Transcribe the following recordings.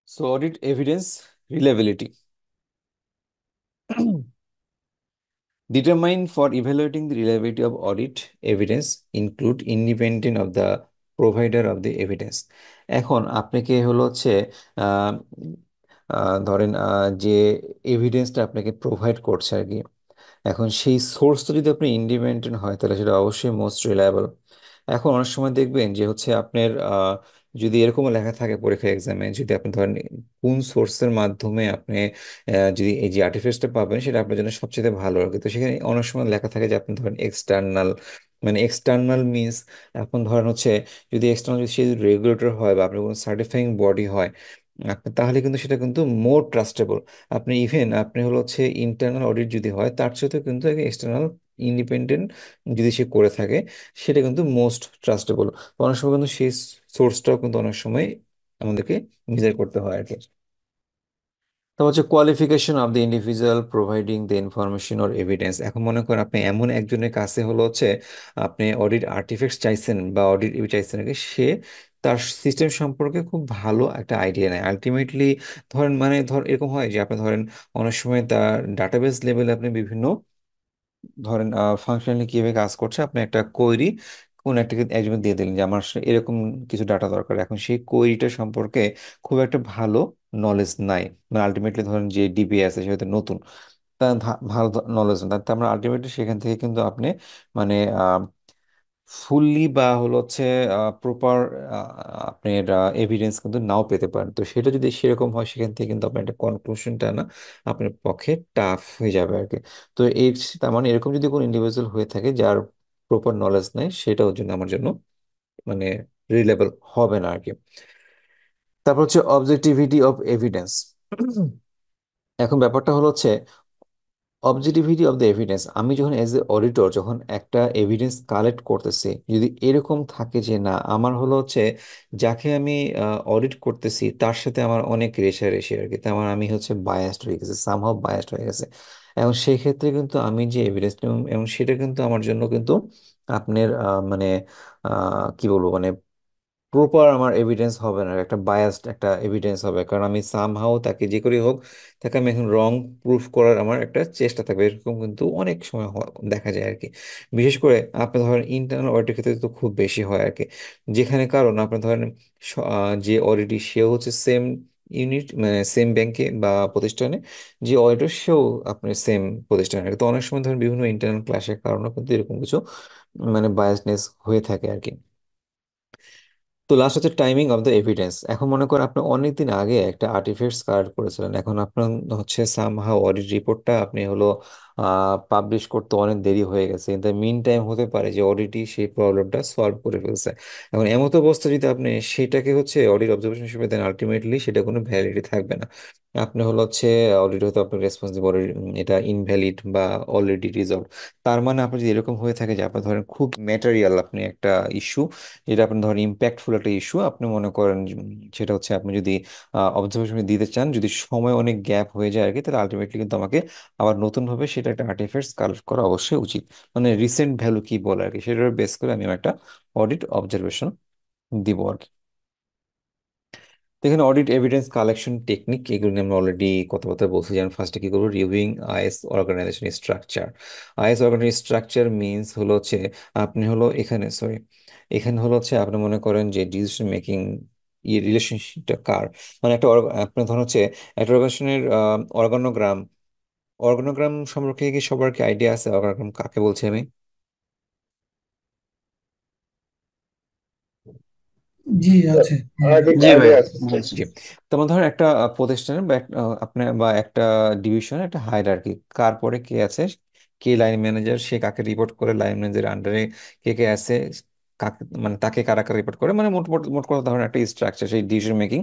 So audit evidence reliability. Determine for evaluating the reliability of audit evidence include independent of the provider of the evidence. এখন আপনাকে হলো হচ্ছে আহ, ধরেন যে এভিডেন্সটা আপনাকে প্রোভাইড করছে আর কি। এখন সেই সোর্সটা যদি আপনি ইন্ডিপেন্ডেন্ট হয় তাহলে সেটা অবশ্যই মোস্ট রিলায়েবল। এখন অনেক সময় দেখবেন যে হচ্ছে আপনার যদি এরকমও লেখা থাকে পরীক্ষা এক্সামে, যদি আপনি ধরেন কোন সোর্সের মাধ্যমে আপনি যদি এই যে আর্টিফিসটা পাবেন সেটা আপনার জন্য সবচেয়ে ভালো আর কি। তো সেখানে অনেক সময় লেখা থাকে যে আপনি ধরেন এক্সটার্নাল, মানে এক্সটার্নাল মিনস এখন ধরেন হচ্ছে যদি এক্সটার্নাল যদি সে রেগুলেটর হয় বা আপনার কোনো সার্টিফাইং বডি হয় আপনি, তাহলে কিন্তু সেটা কিন্তু মোর ট্রাস্টেবল। আপনি ইভেন আপনি হলো হচ্ছে ইন্টারনাল অডিট যদি হয় তার সাথে কিন্তু এক্সটার্নাল ইন্ডিপেন্ডেন্ট যদি সে করে থাকে সেটা কিন্তু মোস্ট ট্রাস্টেবল। অনেক সময় কিন্তু সেই সোর্সটাও কিন্তু অনেক সময় আমাদেরকে নিজের করতে হয় আর কি। তো হচ্ছে qualification of the individual providing the information or evidence. এখন মনে করেন আপনি এমন একজনের কাছে হলো হচ্ছে আপনি অডিট আর্টিফ্যাক্টস চাইছেন বা অডিট চাইছেন আর কি, সে তার সিস্টেম সম্পর্কে খুব ভালো একটা আইডিয়া নেয় আলটিমেটলি। ধরেন মানে এরকম হয় যে আপনি ধরেন অনেক সময় তার ডাটাবেস লেভেলে আপনি বিভিন্ন ধরেন ফাংশনালি কিভাবে কাজ করছে আপনি একটা কোয়েরি কোন একটা একজনকে দিয়ে দিলেন যে আমার আসলে এরকম কিছু ডাটা দরকার। এখন সেই কোয়েরিটা সম্পর্কে খুব একটা ভালো নলেজ নাই, মানে আলটিমেটলি ধরেন যে ডিবি আছে সে হয়তো নতুন, তার ভালো নলেজ নেই, তার আমরা আলটিমেটলি সেখান থেকে কিন্তু আপনি মানে ফুললি বা হলো হচ্ছে প্রপার আপনার এভিডেন্স কিন্তু নাও পেতে পারেন। তো সেটা যদি সেরকম হয় সেখান থেকে কিন্তু আপনার একটা কনক্লুশনটা না আপনার পক্ষে টাফ হয়ে যাবে আর কি। তো এই তার মানে এরকম যদি কোনো ইন্ডিভিজুয়াল হয়ে থাকে যার প্রপার নলেজ নেই, সেটা ওর জন্য আমার জন্য মানে রিলেবল হবে না আর কি। তারপর হচ্ছে অবজেক্টিভিটি অফ এভিডেন্স। এখন ব্যাপারটা হলো হচ্ছে অবজেক্টিভিটি অফ দ্য এভিডেন্স। আমি যখন এজ এ অডিটর যখন একটা এভিডেন্স কালেক্ট করতেছি, যদি এরকম থাকে যে না আমার হলো হচ্ছে যাকে আমি অডিট করতেছি তার সাথে আমার অনেক রেষারেষি আর কি, তার মানে আমি হচ্ছে বায়াসড হয়ে গেছে, সামহাও বায়াসড হয়ে গেছে। এবং সেই ক্ষেত্রে কিন্তু আমি যে এভিডেন্স এবং সেটা কিন্তু আমার জন্য কিন্তু আপনার মানে কি বলবো মানে প্রপার আমার এভিডেন্স হবে না, একটা বায়াসড একটা এভিডেন্স হবে, কারণ আমি সামহাও তাকে যে করে হোক তাকে আমি এখন রং প্রুফ করার আমার একটা চেষ্টা থাকবে। এরকম কিন্তু অনেক সময় দেখা যায় আর কি। বিশেষ করে আপনি ধরেন ইন্টারনাল অডিটের ক্ষেত্রে তো খুব বেশি হয় আর কি, যেখানে কারণ আপনি ধরেন যে অডিটর সেও হচ্ছে সেম ইউনিট মানে সেম ব্যাংকে বা প্রতিষ্ঠানে, যে অডিটর সেও আপনার সেম প্রতিষ্ঠানে আর কি। তো অনেক সময় ধরেন বিভিন্ন ইন্টারনাল ক্লাসের কারণে কিন্তু এরকম কিছু মানে বায়াসনেস হয়ে থাকে আর কি। তো লাস্ট হচ্ছে টাইমিং অফ দ্য এভিডেন্স। এখন মনে করেন আপনি অনেকদিন আগে একটা আর্টিফ্যাক্টস কার্ড করেছিলেন, এখন আপনার হচ্ছে সামহাও অডিট রিপোর্টটা আপনি হলো পাবলিশ করতে অনেক দেরি হয়ে গেছে। ইন দ্য মিন টাইম হতে পারে যে অডিটই সেই প্রবলেমটা সলভ করে ফেলছে। এখন এমত অবস্থা যদি আপনি সেটাকে হচ্ছে অডিট অবজারভেশন হিসেবে দেন আলটিমেটলি সেটা কোনো ভ্যালিডিটি থাকবে না। আপনি হলো হচ্ছে অডিট হয়তো আপনার রেসপন্স দিব এটা ইনভ্যালিড বা অলরেডি রিজলভ। তার মানে আপনার যদি এরকম হয়ে থাকে যে আপনার ধরেন খুব ম্যাটেরিয়াল আপনি একটা ইস্যু, যেটা আপনি ধরেন ইম্প্যাক্টফুল একটা ইস্যু আপনি মনে করেন সেটা হচ্ছে আপনি যদি অবজারভেশন দিতে চান, যদি সময় অনেক গ্যাপ হয়ে যায় আর কি, তাহলে আলটিমেটলি কিন্তু আমাকে আবার নতুন ভাবে সেটা একটা আর্টিফ্যাক্টস কালেক্ট করা অবশ্যই উচিত। মানে রিসেন্ট ভ্যালু কি বলে আর কি, সেটার বেস করে আমি একটা অডিট অবজারভেশন দিব আর কি। তো এখানে অডিট এভিডেন্স কালেকশন টেকনিক এগুলো নিয়ে আমরা অলরেডি কথাবার্তা বলছি। যেমন ফার্স্টে কি করবো, reviewing IS organization structure. IS organization structure means হলো হচ্ছে আপনি হলো এখানে সরি এখানে হলো হচ্ছে আপনি মনে করেন যে ডিসিশন মেকিং রিলেশনশিপটা কার, মানে একটা আপনার ধরুন হচ্ছে একটা অর্গানাইজেশনের অর্গানোগ্রাম। অর্গানোগ্রাম সম্পর্কে কি সবার কি আইডিয়া আছে অর্গানোগ্রাম কাকে বলছি আমি? জি আছে। হ্যাঁ। জি ভাই বলছি। জি। তোমার ধর একটা প্রতিষ্ঠানের বা আপনার বা একটা ডিভিশনে একটা হায়ারার্কি, কার পরে কে আছে, কে লাইন ম্যানেজার, সে কাকে রিপোর্ট করে, লাইন ম্যানেজার আন্ডারে কে কে আছে, কাকে মানে তাকে কারা কারা রিপোর্ট করে, মানে মোট মোট মোট কথা ধরেন একটা স্ট্রাকচার, সেই ডিসিশন মেকিং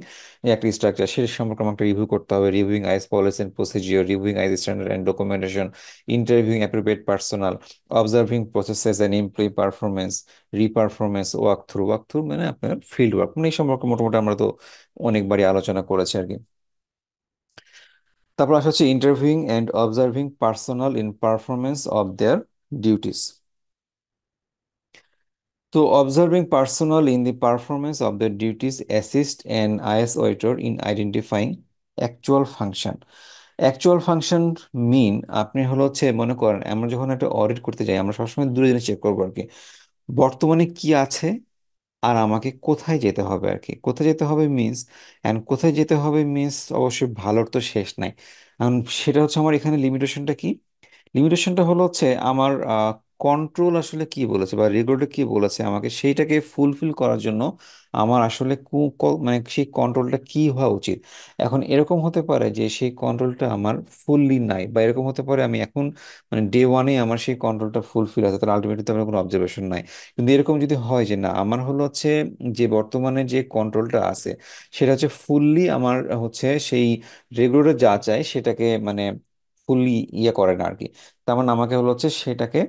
একটা স্ট্রাকচার সে সম্পর্কে আমাকে রিভিউ করতে হবে। Reviewing IS policy and procedure, reviewing IS standard and documentation, interviewing appropriate personnel, observing processes and employee performance, reperformance, walk through. Walk through মানে আপনার ফিল্ড ওয়ার্ক, মানে এই সম্পর্কে মোটামুটি আমরা তো অনেকবারই আলোচনা করেছি আর কি। তারপর আসা হচ্ছে interviewing and observing personal in performance of their duties. So, observing personnel in the performance of their duties assist an IS auditor in identifying actual function. Actual function mean আপনি হলো হচ্ছে মনে করেন আমরা যখন একটা অডিট করতে যাই আমরা সবসময় দুটো জিনিস চেক করবো আর কি। বর্তমানে কি আছে আর আমাকে কোথায় যেতে হবে আর কি। কোথায় যেতে হবে মিন্স, অ্যান্ড কোথায় যেতে হবে মিন্স অবশ্যই ভালোর তো শেষ নাই। এখন সেটা হচ্ছে আমার এখানে লিমিটেশনটা কি। লিমিটেশনটা হলো হচ্ছে আমার কন্ট্রোল আসলে কি বলেছে বা রেগুলেটর কি বলেছে আমাকে সেইটাকে ফুলফিল করার জন্য আমার আসলে মানে সেই কন্ট্রোলটা কি হওয়া উচিত। এখন এরকম হতে পারে যে সেই কন্ট্রোলটা আমার ফুললি নাই, বা এরকম হতে পারে আমি এখন মানে ডে ওয়ানে আমার সেই কন্ট্রোলটা ফুলফিল আছে, তাহলে আলটিমেটলি আমার কোনো অবজারভেশন নাই। কিন্তু এরকম যদি হয় যে না আমার হলো হচ্ছে যে বর্তমানে যে কন্ট্রোলটা আছে সেটা হচ্ছে ফুললি আমার হচ্ছে সেই রেগুলেটর যা চায় সেটাকে মানে ফুললি ইয়ে করে না আর কি। তার মানে আমাকে হলো হচ্ছে সেটাকে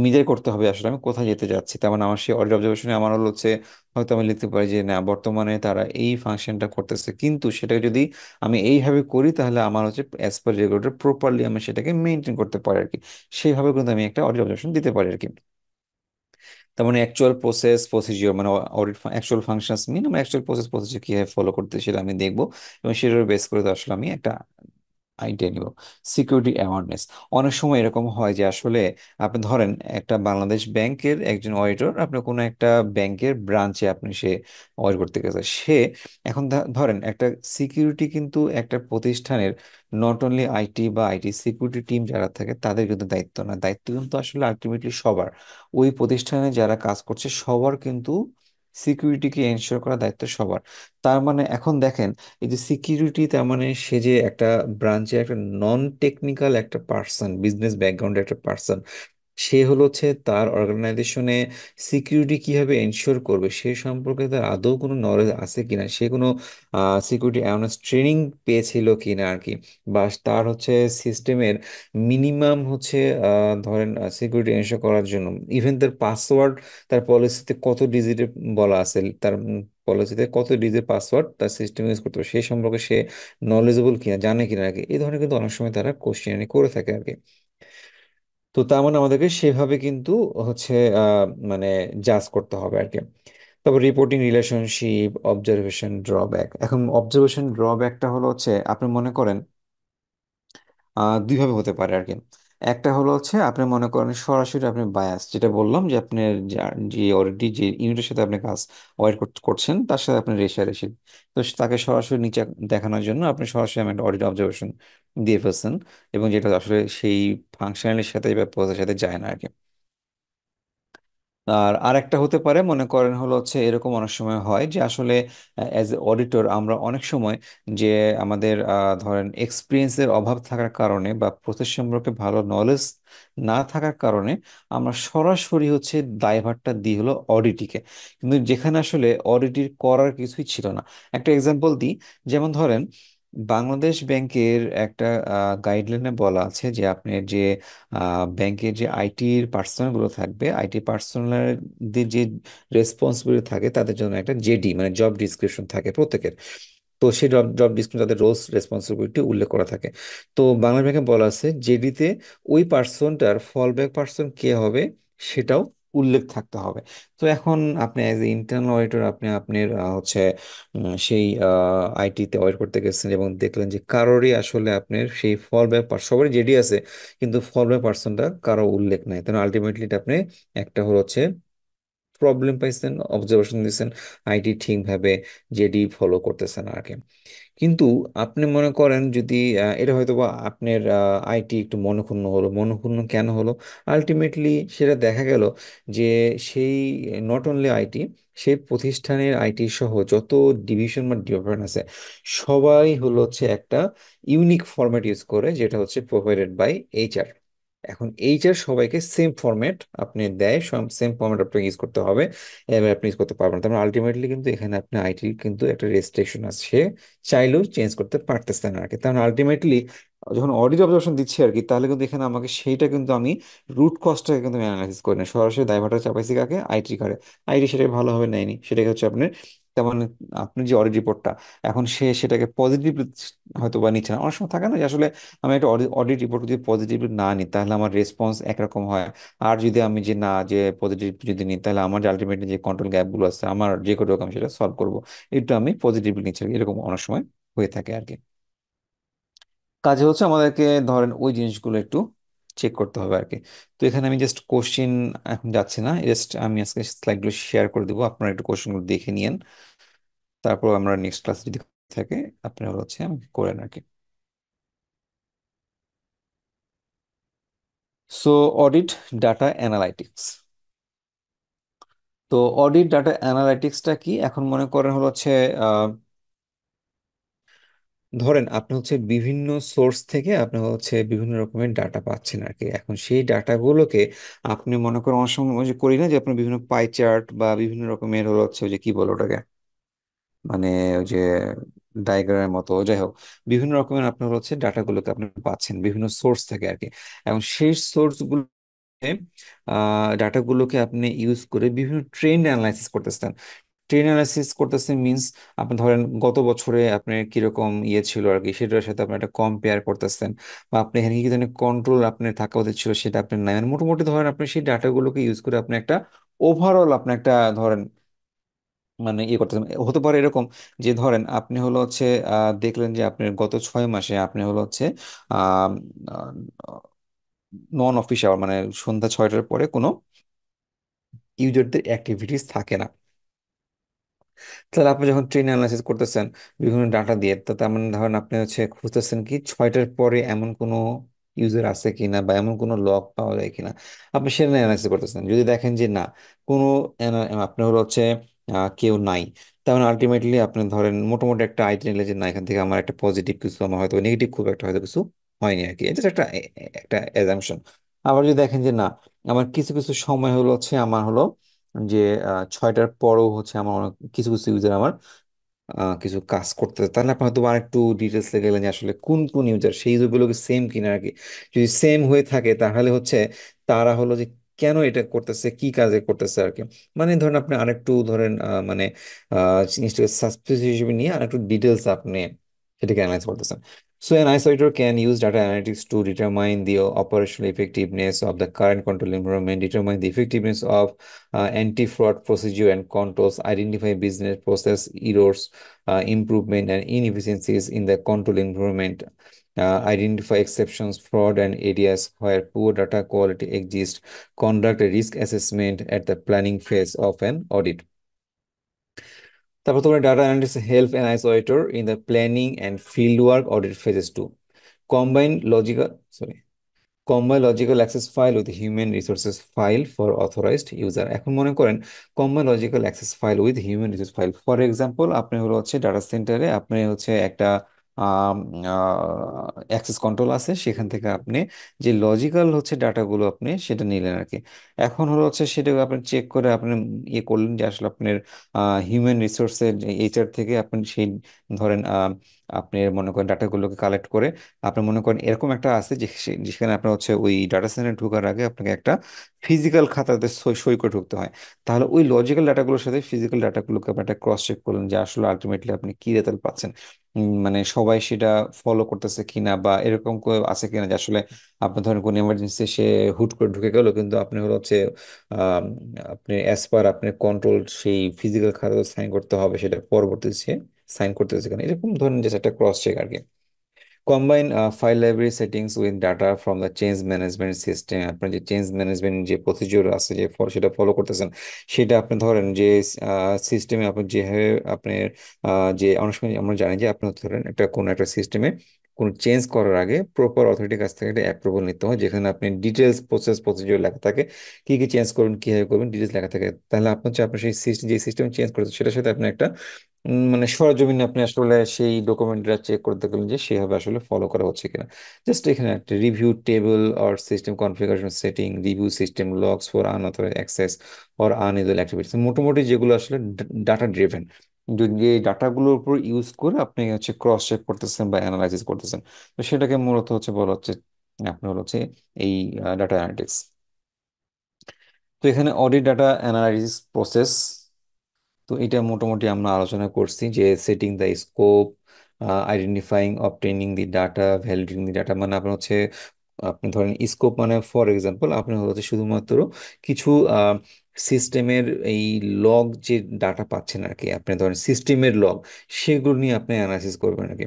নিজের করতে হবে আসলে আমি কোথায় যেতে যাচ্ছি। তার মানে আমার সেই অডিট অবজারভেশনে আমার হলো হচ্ছে হয়তো আমি লিখতে পারি যে না বর্তমানে তারা এই ফাংশনটা করতেছে, কিন্তু সেটাকে যদি আমি এইভাবে করি তাহলে আমার হচ্ছে অ্যাজ পার রেগুলেটর প্রপারলি আমি সেটাকে মেনটেন করতে পারি আর কি। সেইভাবে কিন্তু আমি একটা অডিট অবজারভেশন দিতে পারি আর কি। তার মানে অ্যাকচুয়াল প্রসেস প্রসিজিওর মানে অডিট অ্যাকচুয়াল ফাংশনস মিন আমরা অ্যাকচুয়াল প্রসেস প্রসিজিওর কিভাবে ফলো করতে সেটা আমি দেখবো, এবং সেটার বেস করে তো আসলে আমি একটা আইডিয়া নিব। সিকিউরিটি অ্যাওয়ারনেস, অনেক সময় এরকম হয় যে আসলে আপনি ধরেন একটা বাংলাদেশ ব্যাংকের একজন অডিটর, আপনি কোনো একটা ব্যাংকের ব্রাঞ্চে আপনি সে অডিট করতে গেছে সে, এখন ধরেন একটা সিকিউরিটি কিন্তু একটা প্রতিষ্ঠানের নট অনলি আইটি বা আইটি সিকিউরিটি টিম যারা থাকে তাদের কিন্তু দায়িত্ব না, দায়িত্ব কিন্তু আসলে আলটিমেটলি সবার, ওই প্রতিষ্ঠানে যারা কাজ করছে সবার কিন্তু সিকিউরিটিকে এনশিওর করার দায়িত্ব সবার। তার মানে এখন দেখেন এই যে সিকিউরিটি, তার মানে সে যে একটা ব্রাঞ্চে একটা নন টেকনিক্যাল একটা পার্সন, বিজনেস ব্যাকগ্রাউন্ডের একটা পার্সন, সে হলো হচ্ছে তার অর্গানাইজেশনে সিকিউরিটি কিভাবে এনশিওর করবে সে সম্পর্কে তার আদৌ কোনো নলেজ আছে কিনা, সে কোনো সিকিউরিটি অ্যাওয়ারনেস ট্রেনিং পেয়েছিল কিনা আর কি, বা তার হচ্ছে সিস্টেমের মিনিমাম হচ্ছে ধরেন সিকিউরিটি এনশিওর করার জন্য ইভেন তার পাসওয়ার্ড, তার পলিসিতে কত ডিজিটে বলা আছে, তার পলিসিতে কত ডিজিট পাসওয়ার্ড তার সিস্টেম ইউজ করতে হবে সেই সম্পর্কে সে নলেজেবল কিনা, জানে কিনা আর কি। এই ধরনের কিন্তু অনেক সময় তারা কোশ্চেন করে থাকে আর কি। তো তার মানে আমাদেরকে সেভাবে কিন্তু হচ্ছে মানে জাজ করতে হবে আর কি। তারপর রিপোর্টিং রিলেশনশিপ, অবজারভেশন ড্রব্যাক। এখন অবজারভেশন ড্রব্যাকটা হলো হচ্ছে আপনি মনে করেন দুইভাবে হতে পারে আর কি। একটা হলো হচ্ছে আপনি মনে করেন সরাসরি আপনি বায়াস, যেটা বললাম যে আপনি যে অলরেডি যে ইউনিটের সাথে আপনি কাজ অয়েড করছেন তার সাথে আপনি রেষারেষি, তো তাকে সরাসরি নিচে দেখানোর জন্য আপনি সরাসরি আমি একটা অডিট অবজারভেশন দিয়ে ফেলছেন, এবং যেটা আসলে সেই ফাংশনালির সাথে বা প্রসেসের সাথে যায় না আর কি। আর আরেকটা হতে পারে মনে করেন হলো হচ্ছে এরকম অনেক সময় হয় যে আসলে অ্যাজ এ অডিটর আমরা অনেক সময় যে আমাদের ধরেন এক্সপিরিয়েন্সের অভাব থাকার কারণে বা প্রসেস সম্পর্কে ভালো নলেজ না থাকার কারণে আমরা সরাসরি হচ্ছে দায়ভারটা দিই হলো অডিটিকে, কিন্তু যেখানে আসলে অডিটির করার কিছুই ছিল না। একটা এক্সাম্পল দিই, যেমন ধরেন বাংলাদেশ ব্যাংকের একটা গাইডলাইনে বলা আছে যে আপনার যে ব্যাংকের যে আইটির পার্সোনালগুলো থাকবে, আইটি পার্সোনালদের যে রেসপন্সিবিলিটি থাকে তাদের জন্য একটা জেডি মানে জব ডিসক্রিপশন থাকে প্রত্যেকের। তো সেই জব জব ডিসক্রিপশন তাদের রোলস রেসপন্সিবিলিটি উল্লেখ করা থাকে। তো বাংলা ব্যাংকে বলা আছে জেডিতে ওই পার্সনটার ফল ব্যাক পার্সন কে হবে সেটাও উল্লেখ থাকতে হবে। তো এখন আপনি অ্যাজ এ ইন্টারনাল অডিটর আপনি আপনার হচ্ছে সেই আইটিতে অডিট করতে গেছেন এবং দেখলেন যে কারোরই আসলে আপনার সেই ফল ব্যাক সবারই জেডি আছে কিন্তু ফল ব্যাক পার্সনটা কারো উল্লেখ নাই, তাহলে আলটিমেটলি আপনি একটা হচ্ছে প্রবলেম পাইছেন, অবজারভেশন দিয়েছেন আইটি ঠিকভাবে জেডি ফলো করতেছে না আর কি। কিন্তু আপনি মনে করেন যদি এটা হয়তো বা আপনার আইটি একটু মনক্ষুণ্ণ হলো, মনক্ষুণ্ণ কেন হলো, আলটিমেটলি সেটা দেখা গেল যে সেই নট অনলি আইটি, সেই প্রতিষ্ঠানের আইটি সহ যত ডিভিশন বা ডিপার্টমেন্ট আছে সবাই হলো হচ্ছে একটা ইউনিক ফরম্যাট ইউজ করে যেটা হচ্ছে প্রোভাইডেড বাই এইচআর। এখন এইচআর সবাইকে সেম ফরম্যাট আপনি দেয়, সেম ফরম্যাট আপনাকে ইউজ করতে হবে, এবার আপনি ইউজ করতে পারবেন না। তার মানে আলটিমেটলি কিন্তু এখানে আপনি আইটির কিন্তু একটা রেস্ট্রিকশন আছে, সে চাইলেও চেঞ্জ করতে পারতেছে না আর কি। তার মানে আলটিমেটলি যখন অডিট অবজারভেশন দিচ্ছি আর কি তাহলে কিন্তু এখানে আমাকে সেইটা কিন্তু আমি রুট কজটাকে কিন্তু অ্যানালাইসিস করি না, সরাসরি দায়ভারটা চাপাইছি কাকে, আইটি কারে, আইটি সেটাকে ভালোভাবে নেয়নি, সেটাকে হচ্ছে আপনার তার মানে আপনি যে অডিট রিপোর্টটা, এখন সে সেটাকে পজিটিভ হয়তো বা নিচ্ছে না। অনেক সময় থাকে না যে আসলে আমি একটা অডিট রিপোর্ট যদি পজিটিভ না নিই তাহলে আমার রেসপন্স একরকম হয়, আর যদি আমি যে না যে পজিটিভ যদি নিই তাহলে আমার যে আলটিমেটলি যে কন্ট্রোল গ্যাপগুলো আছে আমার যে কোনো রকম সেটা সলভ করবো, একটু আমি পজিটিভলি নিচ্ছি আর কি। এরকম অনেক সময় হয়ে থাকে আর কি। কাজে হচ্ছে আমাদেরকে ধরেন ওই জিনিসগুলো একটু চেক করতে হবে আর কি। তো এখানে আমি জাস্ট কোশ্চিন এখন যাচ্ছি না, জাস্ট আমি আজকে স্লাইডগুলো শেয়ার করে দেবো, আপনারা একটু কোশ্চেনগুলো দেখে নিয়েন, তারপর আমরা নেক্সট ক্লাস যদি থাকে আপনারা হচ্ছে আমি করেন আর কি। So audit data analytics. তো অডিট ডাটা অ্যানালাইটিক্সটা কি, এখন মনে করেন হলো হচ্ছে ধরেন আপনি হচ্ছে বিভিন্ন সোর্স থেকে আপনি হচ্ছে বিভিন্ন রকমের ডাটা পাচ্ছেন আর কি। এখন সেই ডাটাগুলোকে আপনি মনে করেন অনেক সময় ওই যে করি না যে আপনি বিভিন্ন পাই চার্ট বা বিভিন্ন রকমের হলো হচ্ছে ওই যে কি বলো ওটাকে, মানে ওই যে ডায়াগ্রামের মতো, যাই হোক, বিভিন্ন রকমের আপনার হচ্ছে ডাটাগুলোকে আপনি পাচ্ছেন বিভিন্ন সোর্স থেকে আর কি। এবং সেই সোর্সগুলো ডাটাগুলোকে আপনি ইউজ করে বিভিন্ন ট্রেন্ড অ্যানালাইসিস করতেছেন। ট্রেন অ্যানালাইসিস করতেছে মিন্স আপনি ধরেন গত বছরে আপনার কিরকম ইয়ে ছিল আর কি, সেটার সাথে আপনি একটা কম্পেয়ার করতেছেন, বা আপনি এখানে কি ধরনের কন্ট্রোল আপনার থাকা উচিত ছিল সেটা আপনার নাই, মানে মোটামুটি ধরেন আপনি সেই ডাটাগুলোকে ইউজ করে আপনি একটা ওভারঅল আপনি একটা ধরেন মানে ইয়ে করতেছেন। হতে পারে এরকম যে ধরেন আপনি হলো হচ্ছে দেখলেন যে আপনার গত 6 মাসে আপনি হলো হচ্ছে নন অফিস আওয়ার মানে সন্ধ্যা 6টার পরে কোনো ইউজারদের অ্যাক্টিভিটিস থাকে না। তাহলে আপনি যখন ট্রেন অ্যানালাইসিস করতেছেন বিভিন্ন ডাটা দিয়ে, তো তার মানে ধরেন আপনি হচ্ছে খুঁজতেছেন কি 6টার পরে এমন কোনো ইউজার আছে কিনা বা এমন কোনো লগ পাওয়া যায় কিনা, আপনি সেটা অ্যানালাইসিস করতেছেন। যদি দেখেন যে না কোনো আপনার হলো হচ্ছে কেউ নাই, তাহলে আলটিমেটলি আপনি ধরেন মোটামুটি একটা আইডিয়া নিলে যে না এখান থেকে আমার একটা পজিটিভ কিছু, আমার হয়তো নেগেটিভ খুব একটা হয়তো কিছু হয়নি আর কি, এটা একটা একটা অ্যাজাম্পশন। আবার যদি দেখেন যে না আমার কিছু কিছু সময় হলো হচ্ছে আমার হলো যে 6টার পরও হচ্ছে আমার কিছু কিছু ইউজার আমার কিছু কাজ করতেছে, তাহলে আপনি হয়তো আরেকটু ডিটেলস গেলেন যে আসলে কোন কোন ইউজার সেই ইউজারগুলোকে সেম কিনা আর কি। যদি সেম হয়ে থাকে তাহলে হচ্ছে তারা হলো যে কেন এটা করতেছে, কি কাজে করতেছে আর কি। মানে ধরেন আপনি আরেকটু ধরেন মানে জিনিসটাকে সাসপিস হিসেবে নিয়ে আরেকটু ডিটেলস আপনি সেটাকে অ্যানালাইজ করতেছেন। So an isolator can use data analytics to determine the operational effectiveness of the current control environment, determine the effectiveness of anti-fraud procedure and controls, identify business process errors, improvement and inefficiencies in the control environment, identify exceptions, fraud, and areas where poor data quality exists, conduct a risk assessment at the planning phase of an audit. তারপর তোমার data analytics help an isolator in the planning and field work audit phases to combine logical sorry combine logical access file with human resources file for authorized user. এখন মনে করেন combine logical access file with human resource file, for example আপনি হলো হচ্ছে data সেন্টারে আপনি হচ্ছে একটা অ্যাক্সেস কন্ট্রোল আছে, সেখান থেকে আপনি যে লজিক্যাল হচ্ছে ডাটাগুলো আপনি সেটা নিলেন আর কি। এখন হলো হচ্ছে সেটা আপনি চেক করে আপনি ইয়ে করলেন যে আসলে আপনার হিউম্যান রিসোর্সের এইচআর থেকে আপনি সেই ধরেন আপনি মনে করেন ডাটাগুলোকে কালেক্ট করে আপনি মনে করেন এরকম একটা আছে যে যেখানে আপনার হচ্ছে ওই ডাটা সেন্টারে ঢোকার আগে আপনাকে একটা ফিজিক্যাল খাতাতে সই সই করে ঢুকতে হয়। তাহলে ওই লজিক্যাল ডাটাগুলোর সাথে ফিজিক্যাল ডাটাগুলোকে আপনি একটা ক্রস চেক করলেন যে আসলে আলটিমেটলি আপনি কি রেজাল্ট পাচ্ছেন, মানে সবাই সেটা ফলো করতেছে কিনা বা এরকম কেউ আছে কিনা যে আসলে আপনি ধরেন কোন এমার্জেন্সি সে হুট করে ঢুকে গেল কিন্তু আপনি হলো হচ্ছে আহ, আপনি অ্যাজ পার আপনার কন্ট্রোল সেই ফিজিক্যাল খাতাতে সাইন করতে হবে, সেটা পরবর্তীতে সে সাইন করতেছে কিনা, এরকম ধরনের যে একটা ক্রস চেক আর কি। Combine file library settings with data from the change management system, আপনার যে চেঞ্জ ম্যানেজমেন্ট যে প্রসিডিওর আছে যে সেটা ফলো করতেছেন, সেটা আপনি ধরেন যে সিস্টেমে আপনি যেভাবে আপনি যে অনেক সময় আমরা জানি যে আপনি ধরেন একটা কোনো একটা সিস্টেমে কোনো চেঞ্জ করার আগে প্রপার অথরিটির কাছ থেকে একটা অ্যাপ্রুভাল নিতে হয়, যেখানে আপনি ডিটেলস প্রসেস প্রসিডিওর লেখা থাকে, কি কি চেঞ্জ করবেন কিভাবে করবেন ডিটেলস লেখা থাকে। তাহলে আপনি হচ্ছে আপনার সেই সিস্টেম যে সিস্টেম চেঞ্জ করেছে সেটার সাথে আপনি একটা মানে সরজমিনে আপনি আসলে সেই ডকুমেন্টটা চেক করতে গেলেন যে সেভাবে আসলে ফলো করা হচ্ছে কিনা। জাস্ট এখানে একটা review table or system configuration setting, review system logs for unauthorized access or unusual activities, মোটামুটি যেগুলো আসলে ডাটা ড্রিভেন, যদি এই ডাটাগুলোর উপর ইউজ করে আপনি হচ্ছে ক্রস চেক করতেছেন বা অ্যানালাইসিস করতেছেন, তো সেটাকে মূলত হচ্ছে বলা হচ্ছে আপনার হচ্ছে এই ডাটা অ্যানালিটিক্স। তো এখানে অডিট ডাটা অ্যানালাইসিস প্রসেস তো এটা মোটামুটি আমরা আলোচনা করছি যে setting the scope, identifying obtaining the data, validating the data, মানে আপনার হচ্ছে আপনি ধরেন স্কোপ মানে ফর এক্সাম্পল আপনি হচ্ছে শুধুমাত্র কিছু সিস্টেমের এই লগ যে ডাটা পাচ্ছেন আর কি, আপনি ধরেন সিস্টেমের লগ, সেগুলো নিয়ে আপনি অ্যানালাইসিস করবেন আর কি।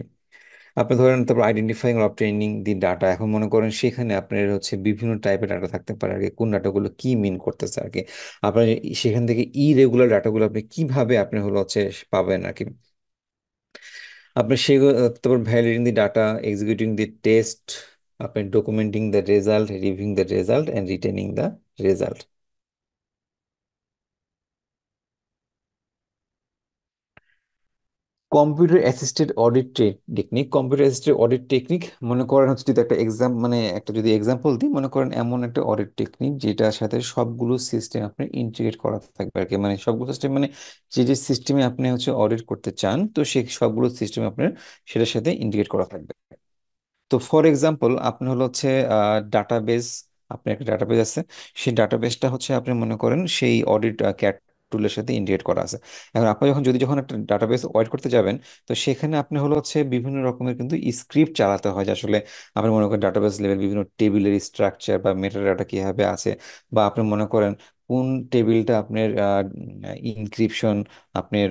আপনি ধরেন তারপর আইডেন্টিফাইং অবটেনিং দি ডাটা, এখন মনে করেন সেখানে আপনার হচ্ছে বিভিন্ন টাইপের ডাটা থাকতে পারে আর কি, কোন ডাটাগুলো কি মিন করতেছে আর কি, আপনার সেখান থেকে ইরেগুলার ডাটাগুলো আপনি কিভাবে আপনি হলো হচ্ছে পাবেন আর কি। আপনি সেগুলো তারপর validating the data, executing the test, আপনি documenting the result, reviewing the result and retaining the result. Computer assisted audit technique, computer assisted audit technique মনে করেন হচ্ছে, যদি একটা এক্সাম মানে একটা যদি এক্সাম্পল দিই, মনে করেন এমন একটা অডিট টেকনিক যেটার সাথে সবগুলো সিস্টেম আপনি ইন্টিগ্রেট করা থাকবে আর কি, মানে সবগুলো সিস্টেম মানে যে যে সিস্টেমে আপনি হচ্ছে অডিট করতে চান, তো সেই সবগুলো সিস্টেম আপনার সেটার সাথে ইন্টিগ্রেট করা থাকবে। তো ফর এক্সাম্পল আপনি হলো হচ্ছে ডাটাবেস, আপনার একটা ডাটাবেস আছে, সেই ডাটাবেসটা হচ্ছে আপনি মনে করেন সেই অডিট ক্যাট টুলের সাথে ইন্টিগ্রেট করা আছে। এখন আপনি যখন একটা ডাটাবেস অডিট করতে যাবেন, তো সেখানে আপনি হলো হচ্ছে বিভিন্ন রকমের কিন্তু স্ক্রিপ্ট চালাতে হয়, যে আসলে আপনি মনে করেন ডাটাবেস লেভেল বিভিন্ন টেবিলের স্ট্রাকচার বা মেটা ডাটা কিভাবে আছে, বা আপনি মনে করেন কোন টেবিলটা আপনার ইনক্রিপশন আপনার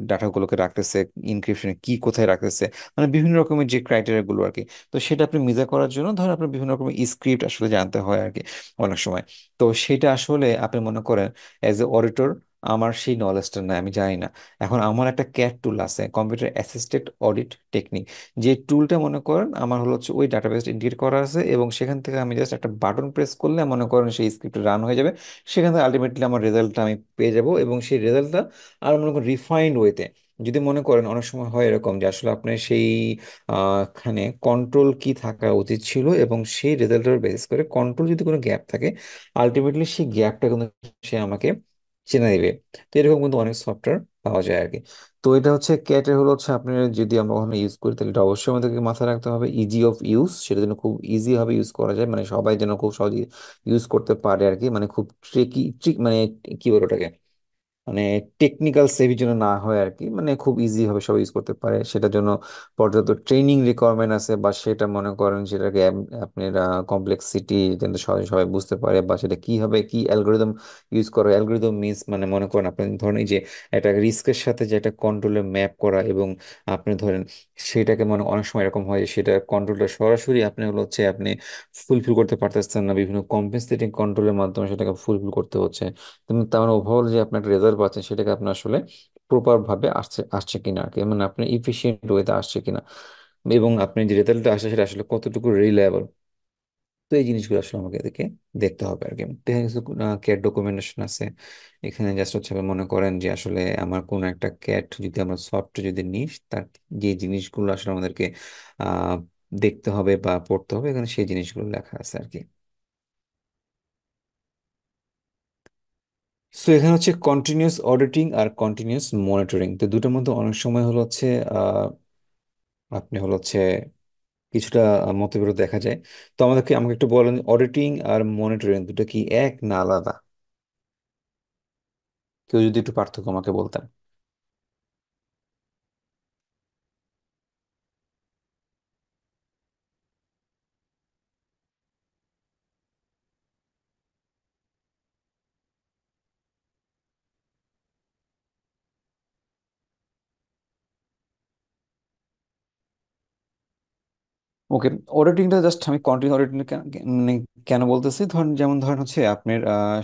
ডাটাগুলোকে রাখতেছে, ইনক্রিপশনে কি কোথায় রাখতেছে, মানে বিভিন্ন রকমের যে ক্রাইটেরিয়া গুলো আর কি। তো সেটা আপনি মিজা করার জন্য ধর আপনার বিভিন্ন রকমের স্ক্রিপ্ট আসলে জানতে হয় আর কি অনেক সময়। তো সেটা আসলে আপনি মনে করেন অ্যাজ এ অডিটর আমার সেই নলেজটা নাই, আমি জানি না। এখন আমার একটা ক্যাট টুল আছে, কম্পিউটার অ্যাসিস্টেড অডিট টেকনিক, যে টুলটা মনে করেন আমার হলো হচ্ছে ওই ডাটাবেস ইন্টিগ্রেট করা আছে, এবং সেখান থেকে আমি জাস্ট একটা বাটন প্রেস করলে মনে করেন সেই স্ক্রিপ্ট রান হয়ে যাবে, সেখান থেকে আলটিমেটলি আমার রেজাল্টটা আমি পেয়ে যাব, এবং সেই রেজাল্টটা আর মনে করেন রিফাইন্ড ওয়েতে, যদি মনে করেন অনেক সময় হয় এরকম যে আসলে আপনার সেই খানে কন্ট্রোল কি থাকা উচিত ছিল, এবং সেই রেজাল্টের বেসিস করে কন্ট্রোল যদি কোনো গ্যাপ থাকে, আলটিমেটলি সেই গ্যাপটা কিন্তু সে আমাকে চেনে দিবে। তো এরকম কিন্তু অনেক সফটওয়্যার পাওয়া যায় আর কি। তো এটা হচ্ছে ক্যাটের হলো হচ্ছে আপনি যদি আমরা ওখানে ইউজ করি, তাহলে এটা অবশ্যই আমাদেরকে মাথায় রাখতে হবে ইজি অফ ইউজ, সেটা যেন খুব ইজি ভাবে ইউজ করা যায়, মানে সবাই যেন খুব সহজে ইউজ করতে পারে আর কি, মানে খুব ট্রিক মানে কি বলে ওটাকে, মানে টেকনিক্যাল সেভি যেন না হয় আর কি, মানে খুব ইজি ভাবে সবাই ইউজ করতে পারে, সেটার জন্য পর্যাপ্ত ট্রেনিং রিকোয়ারমেন্ট আছে, বা সেটা মনে করেন সেটাকে আপনার কমপ্লেক্সিটি যেন সবাই সবাই বুঝতে পারে, বা সেটা কি হবে, কি অ্যালগোরিদম ইউজ করা, অ্যালগোরিদম মিনস মানে মনে করেন আপনি ধরেন এই যে একটা রিস্কের সাথে যে একটা কন্ট্রোলে ম্যাপ করা, এবং আপনি ধরেন সেটাকে মানে অনেক সময় এরকম হয় যে সেটা কন্ট্রোলটা সরাসরি আপনি হলো হচ্ছে আপনি ফুলফিল করতে পারতেছেন না, বিভিন্ন কম্পেনসেটিং কন্ট্রোলের মাধ্যমে সেটাকে ফুলফিল করতে হচ্ছে। কিন্তু তার মানে ওভারঅল যে আপনার একটা রেজাল্ট পাচ্ছেন সেটাকে আপনার আসলে প্রপার ভাবে আসছে আসছে কিনা আর কি, মানে আপনার ইফিশিয়েন্ট ওয়েতে আসছে কিনা, এবং আপনি যে রেজাল্টটা আসছে সেটা আসলে কতটুকু রিলায়েবল। তো এই জিনিসগুলো আসলে আমাকে এদেরকে দেখতে হবে আর কি। তো এখানে কিছু ক্যাট ডকুমেন্টেশন আছে, এখানে জাস্ট হচ্ছে মনে করেন যে আসলে আমার কোন একটা ক্যাট যদি আমরা সফটওয়্যার যদি নিই, তার যে জিনিসগুলো আসলে আমাদেরকে আহ দেখতে হবে বা পড়তে হবে, এখানে সেই জিনিসগুলো লেখা আছে আর কি। সো এখানে হচ্ছে কন্টিনিউয়াস অডিটিং আর কন্টিনিউয়াস মনিটরিং, তো দুটোর মধ্যে অনেক সময় হলো হচ্ছে আহ, আপনি হলো হচ্ছে কিছুটা মতবিরোধ দেখা যায়। তো আমাকে একটু বলেন, অডিটিং আর মনিটরিং দুটো কি এক না আলাদা? কেউ যদি একটু পার্থক্য আমাকে বলতেন। ওকে, অডিটিংটা জাস্ট আমি কন্টিনিউ অডিটিং মানে কেন বলতেছি, ধরেন যেমন ধরেন হচ্ছে আপনার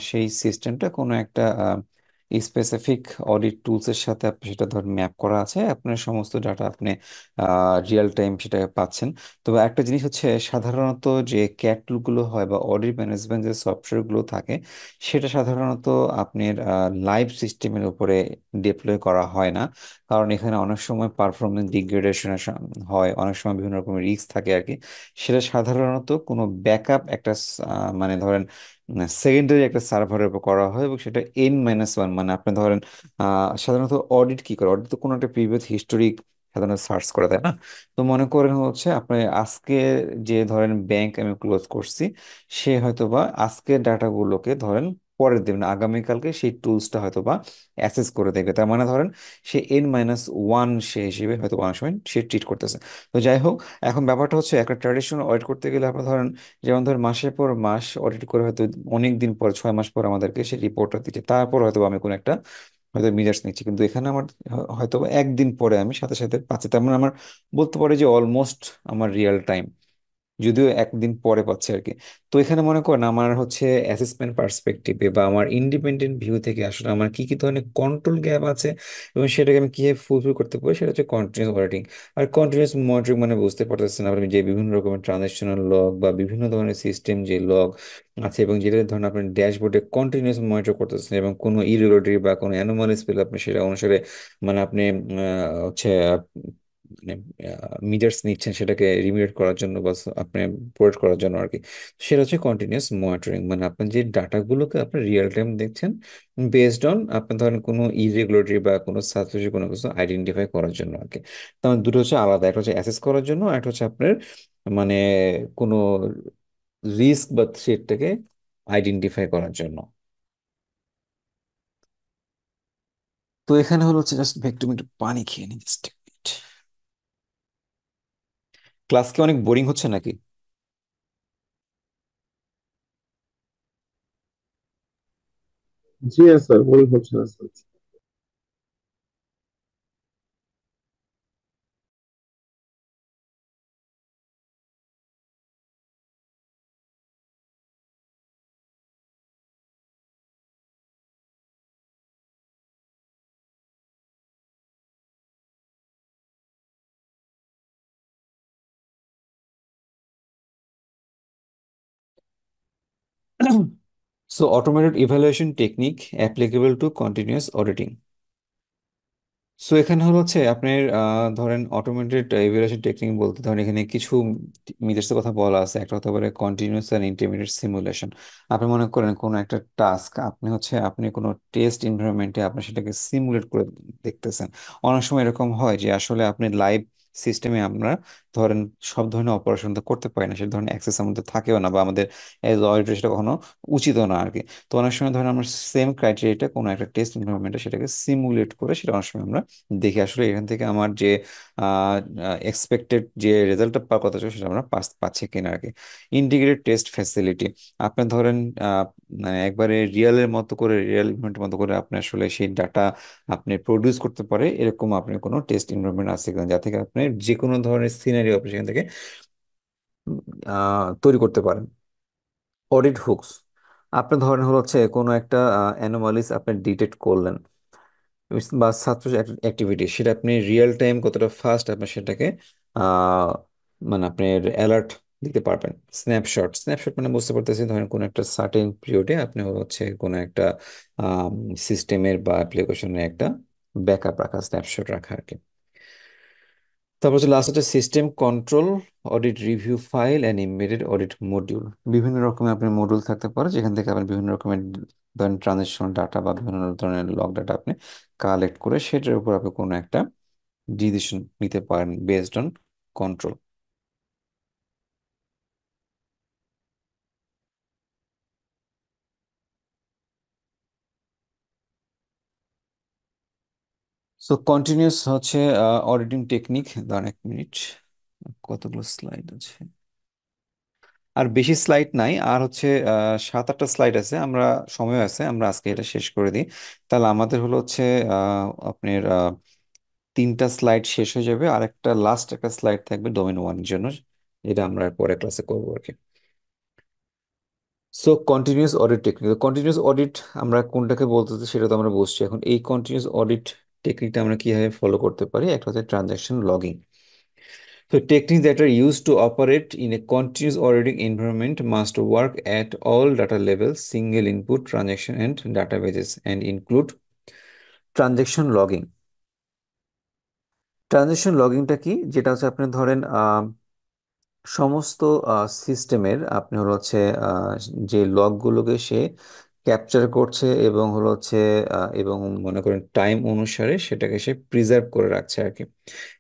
সেই সিস্টেমটা কোনো একটা স্পেসিফিক অডিট টুলসের সাথে আপনি সেটা ধরেন ম্যাপ করা আছে, আপনার সমস্ত ডাটা আপনি রিয়েল টাইম সেটা পাচ্ছেন। তবে একটা জিনিস হচ্ছে সাধারণত যে ক্যাট টুলগুলো হয় বা অডিট ম্যানেজমেন্ট যে সফটওয়্যারগুলো থাকে, সেটা সাধারণত আপনার লাইভ সিস্টেমের উপরে ডিপ্লয় করা হয় না, কারণ এখানে অনেক সময় পারফরমেন্স ডিগ্রেডেশন হয়, অনেক সময় বিভিন্ন রকমের রিস্ক থাকে আর কি। সেটা সাধারণত কোনো ব্যাকআপ একটা মানে ধরেন সেকেন্ডারি একটা সার্ভারের উপর করা হয়, এবং সেটা N-1, মানে আপনি ধরেন সাধারণত অডিট কি করে, অডিট তো কোনো একটা প্রিভিয়াস হিস্টোরি সাধারণত সার্চ করে, তাই না? তো মনে করেন হচ্ছে আপনি আজকে যে ধরেন ব্যাংক আমি ক্লোজ করছি, সে হয়তো বা আজকের ডাটাগুলোকে ধরেন পরের দিন মানে আগামীকালকে সেই টুলসটা হয়তো বা অ্যাসেস করে দেখবে। তার মানে ধরেন সে N-1 সে হিসেবে হয়তো অনেক সময় সে ট্রিট করতেছে। তো যাই হোক, এখন ব্যাপারটা হচ্ছে একটা ট্র্যাডিশনাল অডিট করতে গেলে আপনার ধরেন, যেমন ধরেন মাসের পর মাস অডিট করে হয়তো অনেক দিন পর 6 মাস পর আমাদেরকে সেই রিপোর্টটা দিচ্ছে, তারপর হয়তো আমি কোনো একটা হয়তো মিজার্স নিচ্ছি। কিন্তু এখানে আমার হয়তো বা একদিন পরে আমি সাথে সাথে পাচ্ছি, তার মানে আমার বলতে পারে যে অলমোস্ট আমার রিয়েল টাইম, যদিও একদিন পরে পাচ্ছে আর কি। তো এখানে মনে করেন আমার হচ্ছে অ্যাসেসমেন্ট পার্সপেক্টিভে বা আমার ইন্ডিপেন্ডেন্ট ভিউ থেকে আসলে আমার কি কি ধরনের কন্ট্রোল গ্যাপ আছে এবং সেটাকে আমি কিভাবে ফুলফিল করতে পারি, সেটা হচ্ছে কন্টিনিউস অডিটিং। আর কন্টিনিউস মনিটরিং মানে বুঝতে পারতেছেন আপনি যে বিভিন্ন রকমের ট্রানজাকশনাল লগ বা বিভিন্ন ধরনের সিস্টেম যে লগ আছে এবং যেটা ধরেন আপনি ড্যাশবোর্ডে কন্টিনিউস মনিটর করতেছেন এবং কোনো ইরেগুলারিটি বা কোনো অ্যানোমালিস পেলে আপনি সেটা অনুসারে মানে আপনি হচ্ছে মানে মিটার্স নিচ্ছেন সেটাকে রিমিডিয়েট করার জন্য বা আপনি প্রোভাইড করার জন্য আর কি। সেটা হচ্ছে কন্টিনিউয়াস মনিটরিং, মানে আপনি যে ডাটাগুলোকে আপনি রিয়েল টাইম দেখছেন বেসড অন আপনি ধরেন কোনো ইরেগুলারিটি বা কোনো সাসপিশিয়াস কোনো কিছু আইডেন্টিফাই করার জন্য আর কি। তার দুটো হচ্ছে আলাদা, একটা হচ্ছে অ্যাসেস করার জন্য, আর একটা হচ্ছে আপনার মানে কোনো রিস্ক বা থ্রেটটাকে আইডেন্টিফাই করার জন্য। তো এখানে হলো হচ্ছে জাস্ট একটু একটু পানি খেয়ে নিই জাস্ট। ক্লাস কি অনেক বোরিং হচ্ছে নাকি? জি স্যার, বোরিং হচ্ছে না sir. So automated evaluation technique applicable to continuous auditing. So এখানে হলো হচ্ছে আপনার ধরেন অটোমেটেড ইভ্যালুয়েশন টেকনিক বলতে ধরেন এখানে কিছু মিটার্সের কথা বলা আছে। একটা হতে পারে কন্টিনিউয়াস আর ইন্টারমিডিয়েট সিমুলেশন। আপনি মনে করেন কোনো একটা টাস্ক আপনি হচ্ছে আপনি কোনো টেস্ট এনভায়রনমেন্টে আপনি সেটাকে সিমুলেট করে দেখতেছেন। অনেক সময় এরকম হয় যে আসলে আপনি লাইভ সিস্টেমে আমরা ধরেন সব ধরনের অপারেশন তো করতে পারি না, সে ধরনের অ্যাক্সেস আমাদের থাকেও না বা আমাদের এজ অডিটর সেটা কখনো উচিত না আর কি। তো অনেক সময় ধরেন আমরা সেম ক্রাইটেরিয়াটা কোনো একটা টেস্ট এনভায়রনমেন্টে সেটাকে সিমুলেট করে সেটা অনেক সময় আমরা দেখি আসলে এখান থেকে আমার যে এক্সপেক্টেড যে রেজাল্টটা পাওয়ার কথা ছিল সেটা আমরা পাচ্ছি কিনা আর কি। ইন্টিগ্রেটেড টেস্ট ফ্যাসিলিটি, আপনি ধরেন মানে একবারে রিয়েলের মতো করে রিয়েল ইভেন্টের মতো করে আপনি আসলে সেই ডাটা আপনি প্রডিউস করতে পারে এরকম আপনার কোনো টেস্ট এনভায়রনমেন্ট আছে কিনা যা থেকে আপনি যে কোনো ধরনের সিনারিও আপনি সেখান থেকে তৈরি করতে পারেন। অডিট হুকস, আপনি ধরেন হলো হচ্ছে কোনো একটা অ্যানোমালিস আপনি ডিটেক্ট করলেন বা ছাত্র অ্যাক্টিভিটি, সেটা আপনি রিয়েল টাইম কতটা ফাস্ট আপনি সেটাকে আহ, মানে আপনি অ্যালার্ট দিতে পারবেন। স্ন্যাপশট, স্ন্যাপশট মানে বুঝতে পারতেছি ধরেন কোনো একটা সার্টেন পিরিয়ডে আপনি হচ্ছে কোনো একটা সিস্টেমের বা অ্যাপ্লিকেশনের একটা ব্যাকআপ রাখা, স্ন্যাপশট রাখা আর কি। তারপর হচ্ছে লাস্ট হচ্ছে system control, audit review file and embedded audit module. বিভিন্ন রকমের আপনার মডিউল থাকতে পারে যেখান থেকে আপনি বিভিন্ন রকমের ধরেন ট্রানজেকশন ডাটা বা বিভিন্ন ধরনের লগ ডাটা আপনি কালেক্ট করে সেটার উপর আপনি কোনো একটা ডিসিশন নিতে পারেন based on control. So continuous হচ্ছে অডিটিং টেকনিক। দাঁড়ান এক মিনিট, কতগুলো স্লাইড আছে? আর বেশি স্লাইড নাই, আর হচ্ছে 7-8টা স্লাইড আছে, আমরা সময় আছে, আমরা আজকে এটা শেষ করে দিই। তাহলে আমাদের হলো হচ্ছে আপনার 3টা স্লাইড শেষ হয়ে যাবে, আর একটা লাস্ট একটা স্লাইড থাকবে ডোমেন 1 এর জন্য, যেটা আমরা পরে ক্লাসে করবো আর কি। So continuous audit technique, continuous audit আমরা কোনটাকে বলতেছি সেটা তো আমরা বুঝছি। এখন এই কন্টিনিউয়াস অডিট টেকনিকটা আমরা কিভাবে ফলো করতে পারি, একটা হচ্ছে transaction logging. So techniques that are used to operate in a continuous auditing environment must work at all data levels, single input, transaction, and databases, and include transaction logging. Transaction লগিংটা কি, যেটা হচ্ছে আপনি ধরেন সমস্ত সিস্টেমের আপনি হলো হচ্ছে আহ, যে লগগুলোকে সে ক্যাপচার করছে এবং হলো হচ্ছে এবং মনে করেন টাইম অনুসারে সেটাকে সে প্রিজার্ভ করে রাখছে আর কি।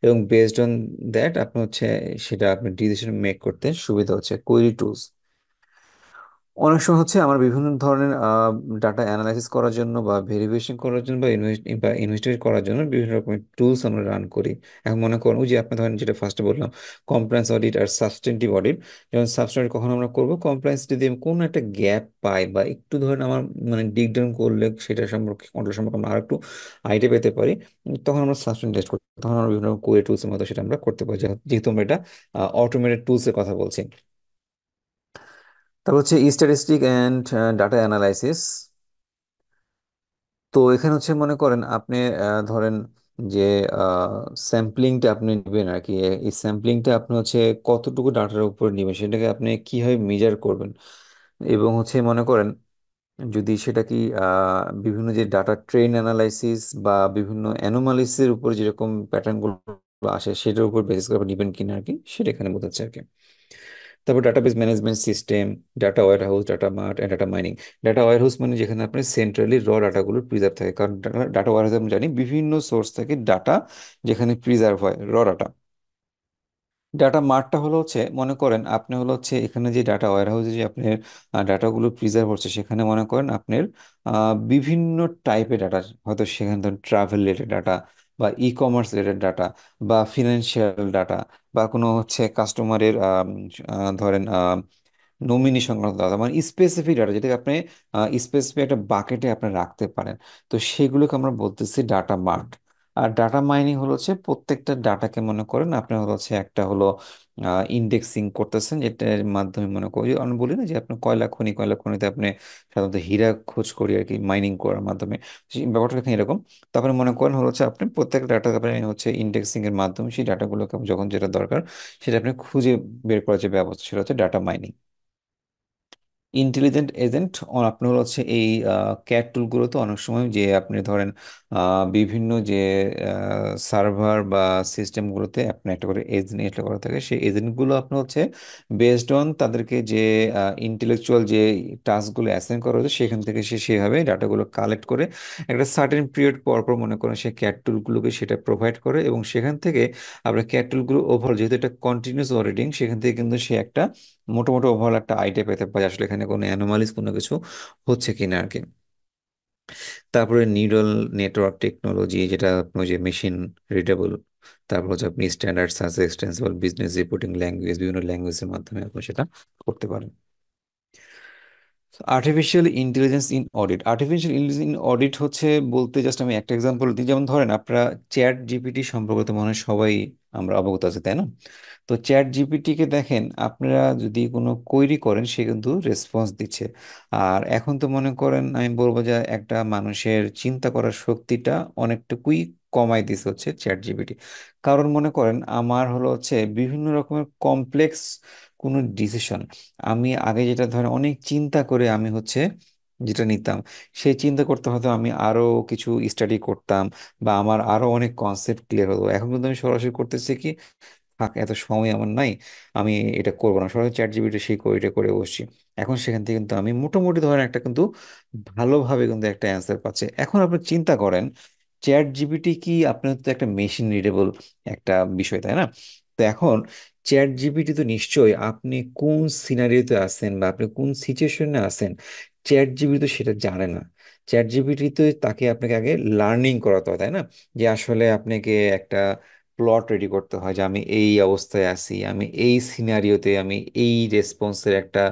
এবং বেসড অন দ্যাট আপনি হচ্ছে সেটা আপনি ডিসিশন মেক করতে সুবিধা হচ্ছে কোয়েরি টুলস। অনেক সময় হচ্ছে আমার বিভিন্ন ধরনের ডাটা অ্যানালাইসিস করার জন্য বা ভেরিফিকেশন করার জন্য বা ইনভেস্টিগেট করার জন্য বিভিন্ন রকমের টুলস আমরা রান করি। এখন মনে করুন ওই যে আপনি ধরেন যেটা ফার্স্টে বললাম, কমপ্লায়েন্স অডিট আর সাবস্টেন্টিভ অডিট। যেমন সাবস্টেন্টিভ কখন আমরা করবো, কমপ্লায়েন্স যদি আমি কোনো একটা গ্যাপ পাই বা একটু ধরেন আমার মানে ডিগ ডাউন করলে সেটা সম্পর্কে কন্ট্রোল সম্পর্কে আমরা আর একটু আইডিয়া পেতে পারি, তখন আমরা সাবস্টেন্ট টেস্ট করি। তখন আমরা বিভিন্ন কোয়ে টুলসের মতো সেটা আমরা করতে পারি, যেহেতু আমরা এটা অটোমেটেড টুলসের কথা বলছি। তারপর হচ্ছে স্ট্যাটিস্টিক অ্যান্ড ডাটা অ্যানালাইসিস। তো এখানে হচ্ছে মনে করেন আপনি ধরেন যে স্যাম্পলিংটা আপনি নেবেন আর কি, এই স্যাম্পলিংটা আপনি হচ্ছে কতটুকু ডাটার উপর নেবেন সেটাকে আপনি কিভাবে মেজার করবেন। এবং হচ্ছে মনে করেন যদি সেটা কি বিভিন্ন যে ডাটা ট্রেন অ্যানালাইসিস বা বিভিন্ন অ্যানোমালিসের উপর যেরকম প্যাটার্নগুলো আসে সেটার উপর বেসিস করে নেবেন কিনা আর কি, সেটা এখানে বোঝাচ্ছে আর কি। তারপর database management system, data warehouse, data mart and data mining. Data warehouse মানে যেখানে আপনার সেন্ট্রালি ডাটাগুলো প্রিজার্ভ থাকে, কারণ ডাটা ওয়্যার হাউস আমরা জানি বিভিন্ন সোর্স থেকে ডাটা যেখানে প্রিজার্ভ হয়, ডাটা। ডাটা মার্টটা হলো হচ্ছে মনে করেন আপনি হলো হচ্ছে এখানে যে ডাটা ওয়্যার হাউসে যে আপনার ডাটাগুলো প্রিজার্ভ হচ্ছে, সেখানে মনে করেন আপনার বিভিন্ন টাইপের ডাটা, হয়তো সেখানে ধরেন ট্রাভেল রিলেটেড ডাটা বা ই কমার্স রিলেটেড ডাটা বা ফিনান্সিয়াল ডাটা বা কোনো হচ্ছে কাস্টমারের ধরেন নমিনি সংক্রান্ত ডাটা, মানে স্পেসিফিক ডাটা যেটাকে আপনি স্পেসিফিক একটা বাকেটে আপনি রাখতে পারেন। তো সেগুলোকে আমরা বলতেছি ডাটা মার্ট। আর ডাটা মাইনিং হলো হচ্ছে প্রত্যেকটা ডাটাকে মনে করেন আপনি হলো হচ্ছে একটা হলো ইন্ডেক্সিং করতেছেন, যেটার মাধ্যমে মনে করি আমি বলি না যে আপনি কয়লা খনিতে আপনি সাধারণত হীরা খোঁজ করি আর কি, মাইনিং করার মাধ্যমে ব্যাপারটা এখানে এরকম। তারপরে মনে করেন হলো হচ্ছে আপনি প্রত্যেক ডাটা আপনি হচ্ছে ইন্ডেক্সিং এর মাধ্যমে সেই ডাটাগুলোকে যখন যেটা দরকার সেটা আপনি খুঁজে বের করার যে ব্যবস্থা সেটা হচ্ছে ডাটা মাইনিং। ইন্টেলিজেন্ট এজেন্ট আপনার হচ্ছে এই ক্যাট টুলগুলোতে অনেক সময় যে আপনি ধরেন বিভিন্ন যে সার্ভার বা সিস্টেমগুলোতে আপনি একটা করে এজেন্ট ইনস্টল করা থাকে, সেই এজেন্টগুলো আপনার হচ্ছে বেসড অন তাদেরকে যে ইন্টেলেকচুয়াল যে টাস্কগুলো অ্যাসাইন করা হয়েছে সেখান থেকে সে সেভাবে ডাটাগুলো কালেক্ট করে একটা সার্টেন পিরিয়ড পর পর মনে করেন সে ক্যাট টুলগুলোকে সেটা প্রোভাইড করে, এবং সেখান থেকে আপনার ক্যাট টুলগুলো ওভারঅল যেহেতু এটা কন্টিনিউস অডিটিং, সেখান থেকে কিন্তু সে একটা মোটামুটি ওভারঅল একটা আইডিয়া পেতে পারে আসলে এখানে কোনো অ্যানোমালিস কোনো কিছু হচ্ছে কিনা আর কি। তারপরে নিউরাল নেটওয়ার্ক টেকনোলজি, যেটা আপনার যে মেশিন রিডেবল, তারপর হচ্ছে আপনি standard search extensible business reporting language, বিভিন্ন ল্যাঙ্গুয়েজের মাধ্যমে আপনি সেটা করতে পারেন। Artificial intelligence in audit. Artificial intelligence in audit হচ্ছে বলতে জাস্ট আমি একটা এক্সাম্পল দিই, যেমন ধরেন আপনারা চ্যাট জিপিটি সম্পর্কে তো মনে হয় সবাই আমরা অবগত আছে, তাই না? তো চ্যাট জিপিটিকে দেখেন, আপনারা যদি কোনো কোয়েরি করেন সে কিন্তু রেসপন্স দিচ্ছে। আর এখন তো মনে করেন আমি বলবো যে একটা মানুষের চিন্তা করার শক্তিটা অনেকটুকুই কমাই দিছে হচ্ছে চ্যাট জিপিটি। কারণ মনে করেন আমার হলো হচ্ছে বিভিন্ন রকমের কমপ্লেক্স কোনো ডিসিশন, আমি আগে যেটা ধরেন অনেক চিন্তা করে আমি হচ্ছে যেটা নিতাম, সেই চিন্তা করতে হয়তো আমি আরো কিছু স্টাডি করতাম বা আমার আরো অনেক কনসেপ্ট ক্লিয়ার হতো। এখন কিন্তু আমি সরাসরি করতেছি কি, থাক এত সময় আমার নাই, আমি এটা করবো না, সরাসরি চ্যাট জিপিটি সেই কোয়েরিটা করে বসছি। এখন সেখান থেকে কিন্তু আমি মোটামুটি ধরেন একটা কিন্তু ভালোভাবে কিন্তু একটা অ্যান্সার পাচ্ছে। এখন আপনি চিন্তা করেন চ্যাট জিপিটি কি, আপনার তো একটা মেশিন রিডেবল একটা বিষয়, তাই না? তো এখন চ্যাট জিপিটি তো নিশ্চয়ই আপনি কোন সিনারিওতে আছেন বা আপনি কোন সিচুয়েশনে আছেন, চ্যাট জিপিটি তো সেটা জানে না। চ্যাট জিপিটি তো তাকে আপনাকে আগে লার্নিং করাতে হয়, তাই না? যে আসলে আপনাকে একটা প্লট রেডি করতে হয় যে আমি এই অবস্থায় আছি, আমি এই সিনারিওতে আমি এই রেসপন্সের একটা,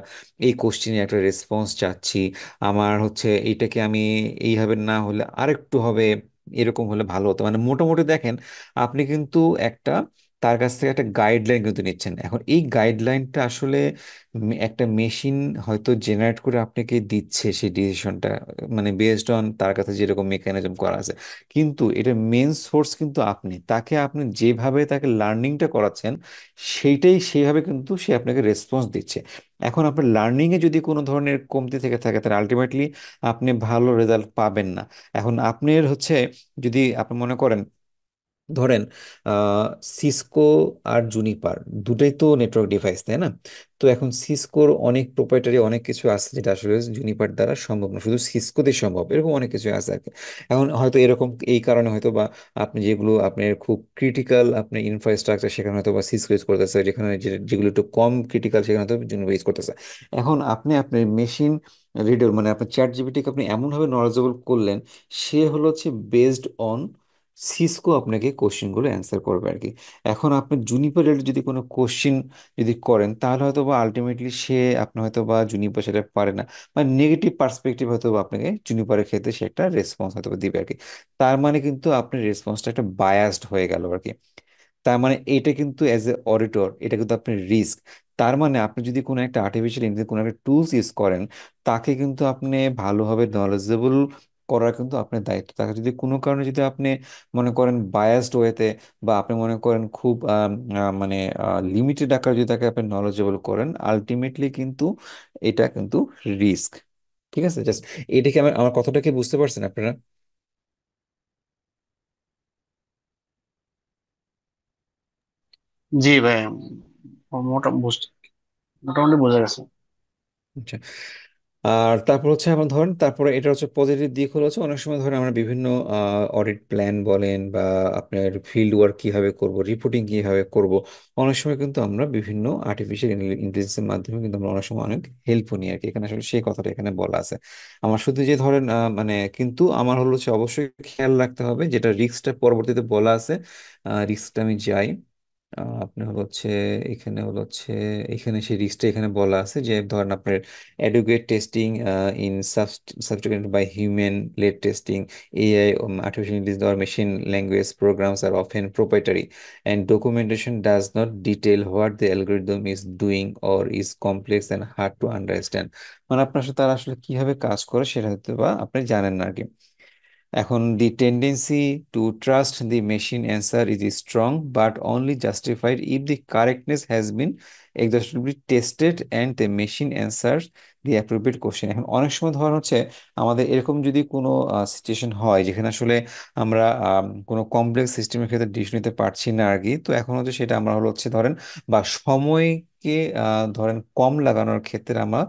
এই কোশ্চেনের একটা রেসপন্স চাচ্ছি, আমার হচ্ছে এইটাকে আমি এইভাবে না হলে আরেকটু হবে, এরকম হলে ভালো হতো, মানে মোটামুটি দেখেন আপনি কিন্তু একটা তার কাছ থেকে একটা গাইডলাইন কিন্তু নিচ্ছেন। এখন এই গাইডলাইনটা আসলে একটা মেশিন হয়তো জেনারেট করে আপনাকে দিচ্ছে সেই ডিসিশনটা, মানে বেসড অন তার কাছে যেরকম মেকানিজম করা আছে, কিন্তু এটা মেন সোর্স কিন্তু আপনি তাকে, আপনি যেভাবে তাকে লার্নিংটা করাচ্ছেন সেইটাই সেইভাবে কিন্তু সে আপনাকে রেসপন্স দিচ্ছে। এখন আপনার লার্নিং এ যদি কোনো ধরনের কমতি থেকে থাকে তাহলে আলটিমেটলি আপনি ভালো রেজাল্ট পাবেন না। এখন আপনার হচ্ছে যদি আপনি মনে করেন ধরেন সিসকো আর জুনিপার দুটোই তো নেটওয়ার্ক ডিভাইস, তাই না? তো এখন সিসকোর অনেক প্রোপ্রাইটারি অনেক কিছু আছে যেটা আসলে জুনিপার দ্বারা সম্ভব না, শুধু সিসকোতে সম্ভব, এরকম অনেক কিছু আছে আর কি। এখন হয়তো এরকম এই কারণে হয়তো বা আপনি যেগুলো আপনার খুব ক্রিটিক্যাল আপনার ইনফ্রাস্ট্রাকচার সেখানে হয়তো বা সিসকো ইউজ করতেছে, যেখানে যেগুলো একটু কম ক্রিটিক্যাল সেখানে হয়তো জুনিপার ইউজ করতেছে। এখন আপনি আপনার মেশিন রিডার মানে আপনার চ্যাট জিপিটিকে আপনি এমনভাবে নলেজেবল করলেন, সে হলো হচ্ছে বেসড অন সিসকো আপনাকে কোশ্চেনগুলো অ্যান্সার করবে আর কি। এখন আপনি জুনিপার রিলেটেড যদি কোনো কোশ্চেন যদি করেন, তাহলে হয়তো বা আলটিমেটলি সে আপনার হয়তো বা জুনিপার সেটা পারে না, মানে নেগেটিভ পার্সপেক্টিভ হয়তো বা আপনাকে জুনিপারের ক্ষেত্রে সে একটা রেসপন্স হয়তো বা দিবে আর কি। তার মানে কিন্তু আপনার রেসপন্সটা একটা বায়াসড হয়ে গেল আর কি। তার মানে এটা কিন্তু অ্যাজ এ অডিটর এটা কিন্তু আপনার রিস্ক। তার মানে আপনি যদি কোনো একটা আর্টিফিশিয়াল ইন্টেলিজেন্স কোনো একটা টুলস ইউজ করেন, তাকে কিন্তু আপনি ভালোভাবে নলেজেবল করার কিন্তু আপনার দায়িত্ব। তাকে যদি কোনো কারণে যদি আপনি মনে করেন বায়াসড ওয়েতে, বা আপনি মনে করেন খুব মানে লিমিটেড আকারে যদি তাকে আপনি নলেজেবল করেন, আলটিমেটলি কিন্তু এটা কিন্তু রিস্ক। ঠিক আছে, জাস্ট এটা কি আমার আমার কথাটা কি বুঝতে পারছেন আপনারা? জি ভাই, মোটামুটি বোঝা গেছে। আচ্ছা। আর তারপর হচ্ছে আমরা ধরেন, তারপরে এটা হচ্ছে পজিটিভ দিক হলো হচ্ছে অনেক সময় ধরেন আমরা বিভিন্ন অডিট প্ল্যান বলেন বা আপনার ফিল্ড ওয়ার্ক কিভাবে করব, রিপোর্টিং কিভাবে করব, অনেক সময় কিন্তু আমরা বিভিন্ন আর্টিফিশিয়াল ইন্টেলিজেন্সের মাধ্যমে কিন্তু আমরা অনেক সময় অনেক হেল্প নিই আর কি। এখানে আসলে সেই কথাটা এখানে বলা আছে। আমার শুধু যে ধরেন মানে কিন্তু আমার হলো হচ্ছে অবশ্যই খেয়াল রাখতে হবে, যেটা রিস্কটা পরবর্তীতে বলা আছে, রিস্কটা আমি যাই আপনি হলো হচ্ছে এখানে হলো হচ্ছে এখানে সেই রিস্কটা এখানে বলা আছে যে ধরেন আপনার adequate testing in subsequent by human led testing, AI, artificial intelligence or machine language programs are often proprietary, and documentation does not detail what the algorithm is doing or is complex and hard to understand। মানে আপনার সাথে তারা আসলে কিভাবে কাজ করে সেটা হয়তো বা আপনি জানেন না আর কি। এখন the tendency to trust the machine answer is strong but only justified if the correctness has been exhaustively tested and the machine answers the appropriate question। এখন অনেক সময় ধরুন হচ্ছে আমাদের এরকম যদি কোনো সিচুয়েশন হয় যেখানে আসলে আমরা কোনো কমপ্লেক্স সিস্টেমের ক্ষেত্রে ডিসিশন নিতে পারছি না আর কি, তো এখন হচ্ছে সেটা আমরা হলো হচ্ছে ধরেন বা সময়কে ধরেন কম লাগানোর ক্ষেত্রে আমরা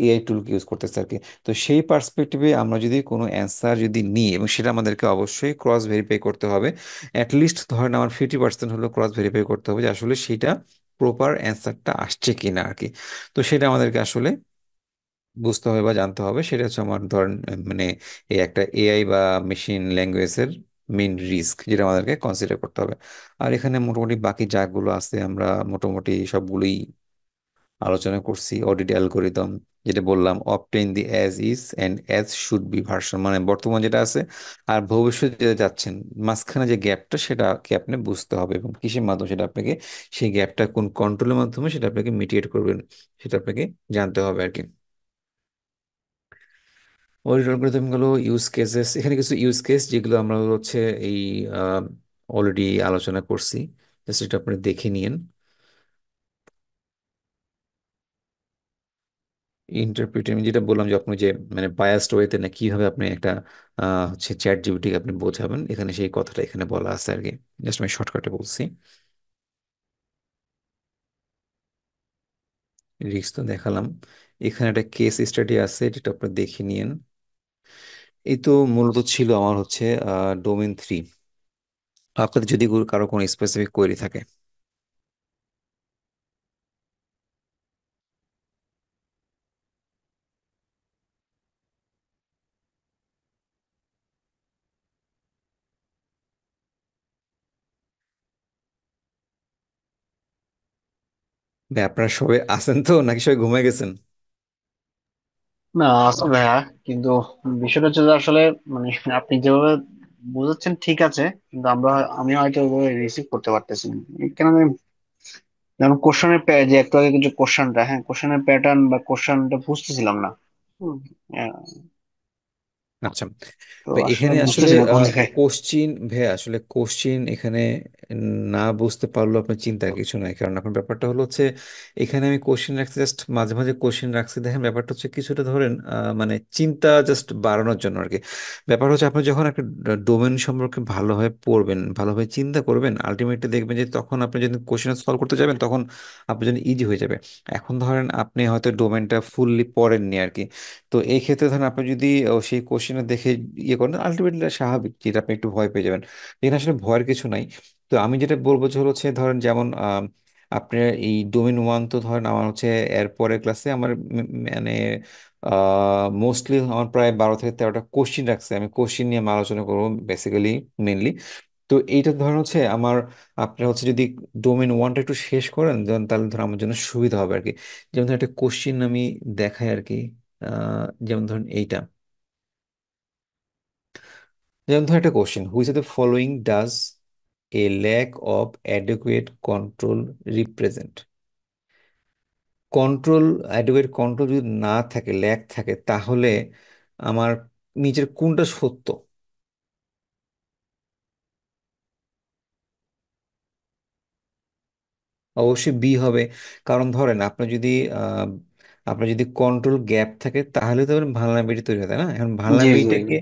এআই টুলকে ইউজ করতেছি আর কি। তো সেই পার্সপেক্টিভে আমরা যদি কোনো অ্যান্সার যদি নিই, এবং সেটা আমাদেরকে অবশ্যই ক্রস ভেরিফাই করতে হবে, অ্যাটলিস্ট ধরেন আমার 50% হলো ক্রস ভেরিফাই করতে হবে যে আসলে সেটা প্রপার অ্যান্সারটা আসছে কিনা আর কি। তো সেটা আমাদেরকে আসলে বুঝতে হবে বা জানতে হবে। সেটা হচ্ছে আমার ধরেন মানে এই একটা এআই বা মেশিন ল্যাঙ্গুয়েজের মেইন রিস্ক যেটা আমাদেরকে কনসিডার করতে হবে। আর এখানে মোটামুটি বাকি যাগুলো আছে আমরা মোটামুটি সবগুলোই আলোচনা করছি। অডিট অ্যালগোরিদম যেটা বললাম, obtain the as is and as should be version, মানে বর্তমান যেটা আছে আর ভবিষ্যৎ যেটা যাচ্ছেন মাঝখানে যে গ্যাপটা সেটাকে আপনি বুঝতে হবে, এবং কিসের মাধ্যমে সেটা আপনাকে সেই গ্যাপটা কোন কন্ট্রোলের মাধ্যমে সেটা আপনাকে মিটিগেট করবেন সেটা আপনাকে জানতে হবে আর কি। অডিট অ্যালগোরিদম গুলো ইউজ কেসেস, এখানে কিছু ইউজ কেস যেগুলো আমরা হচ্ছে এই অলরেডি আলোচনা করছি, জাস্ট এটা আপনি দেখে নিন। ইন্টারপ্রিটিং যেটা বললাম যে আপনি যে মানে বায়াসড ওয়েতে না কিভাবে আপনি একটা হচ্ছে চ্যাট জিপিটিকে আপনি বোঝাবেন, এখানে সেই কথাটা এখানে বলা আছে আর কি। জাস্ট আমি শর্টকাটে বলছি। রিস্ক তো দেখালাম, এখানে একটা কেস স্টাডি আছে যেটা আপনি দেখে নিন। এই তো মূলত ছিল আমার হচ্ছে ডোমেন 3। আপনাদের যদি কারো কোনো স্পেসিফিক কোয়েরি থাকে। ভাই আপনারা সবাই আছেন তো নাকি সবাই ঘুমায় গেছেন? না, আছে ভাইয়া, কিন্তু বিষয়টা হচ্ছে যে আসলে মানে আপনি যেভাবে বোঝাচ্ছেন ঠিক আছে, কিন্তু আমি হয়তো ওইভাবে রিসিভ করতে পারতেছি না। কেন জানি, যেমন কোশ্চেনের যে একটু আগে যে কোশ্চেনটা, হ্যাঁ কোশ্চেনের প্যাটার্ন বা কোশ্চেনটা বুঝতেছিলাম না। হুম, আচ্ছা, তো তো আসলে এখানে আসলে বুঝতেছি না কোন জায়গায়। কোশ্চিন ভাই, আসলে কোশ্চিন এখানে না বুঝতে পারলেও আপনার চিন্তার কিছু নাই, কারণ এখন ব্যাপারটা হলো হচ্ছে এখানে আমি কোশ্চিন রাখছি জাস্ট মাঝে মাঝে কোশ্চিন রাখছি, দেখেন ব্যাপারটা হচ্ছে কিছুটা ধরেন মানে চিন্তা জাস্ট বাড়ানোর জন্য আর কি। ব্যাপার হচ্ছে আপনি যখন একটা ডোমেন সম্পর্কে ভালোভাবে পড়বেন, ভালোভাবে চিন্তা করবেন, আলটিমেটলি দেখবেন যে তখন আপনি যদি কোশ্চেন সলভ করতে যাবেন তখন আপনার জন্য ইজি হয়ে যাবে। এখন ধরেন আপনি হয়তো ডোমেনটা ফুললি পড়েননি আর কি, তো এই ক্ষেত্রে ধরেন আপনি যদি সেই কোশ্চেনটা দেখে ইয়ে করেন, আলটিমেটলি স্বাভাবিক যেটা আপনি একটু ভয় পেয়ে যাবেন। এখানে আসলে ভয়ের কিছু নাই। তো আমি যেটা বলবো যে হচ্ছে ধরেন যেমন আপনার এই ডোমেন ওয়ান, তো ধরেন আমার হচ্ছে এর পরের ক্লাসে আমার মানে মোস্টলি আমার প্রায় 12 থেকে 13টা কোশ্চিন রাখছে, আমি কোশ্চিন নিয়ে আমি আলোচনা করবো বেসিক্যালি, মেনলি। তো এইটা ধরেন হচ্ছে আমার, আপনার হচ্ছে যদি ডোমেন ওয়ানটা একটু শেষ করেন তাহলে ধরেন আমার জন্য সুবিধা হবে আর কি। যেমন ধরেন একটা কোশ্চিন আমি দেখাই আর কি, যেমন ধরেন এইটা, যেমন ধরেন একটা question, which of the following does a lack of adequate control represent. Control, adequate control যদি না থাকে, ল্যাক থাকে, তাহলে আমার নিজের কোনটা সত্য? অবশ্যই বি হবে। কারণ ধরেন আহ, আপনার যদি কন্ট্রোল গ্যাপ থাকে তাহলে তো ভালনারেবিলিটি তৈরি হয়, তাই না? এখন জি জি জি।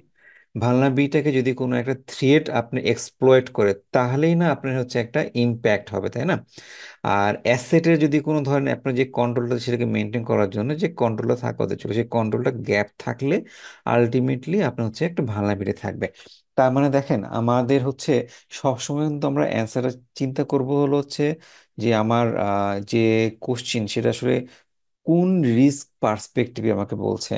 ভালনারেবিলিটিটাকে যদি কোনো একটা থ্রেট আপনি এক্সপ্লয়েট করে তাহলেই না আপনার হচ্ছে একটা ইম্প্যাক্ট হবে, তাই না? আর অ্যাসেটের যদি কোনো ধরনের আপনার যে কন্ট্রোলটা সেটাকে মেনটেন করার জন্য যে কন্ট্রোলটা থাকা উচিত ছিল, সেই কন্ট্রোলটা গ্যাপ থাকলে আলটিমেটলি আপনার হচ্ছে একটা ভালনারেবিলিটি থাকবে। তার মানে দেখেন আমাদের হচ্ছে সবসময় কিন্তু আমরা অ্যান্সারটা চিন্তা করব হলো হচ্ছে যে আমার যে কোশ্চিন সেটা আসলে কোন রিস্ক পার্সপেক্টিভে আমাকে বলছে।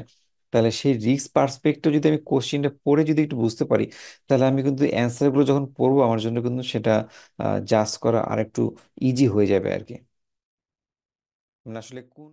তাহলে সেই রিস্ক পার্সপেক্টিভ যদি আমি কোশ্চিনটা পড়ে যদি একটু বুঝতে পারি, তাহলে আমি কিন্তু অ্যান্সারগুলো যখন পড়বো আমার জন্য কিন্তু সেটা জাজ করা আর একটু ইজি হয়ে যাবে আর কি। মানে আসলে কোন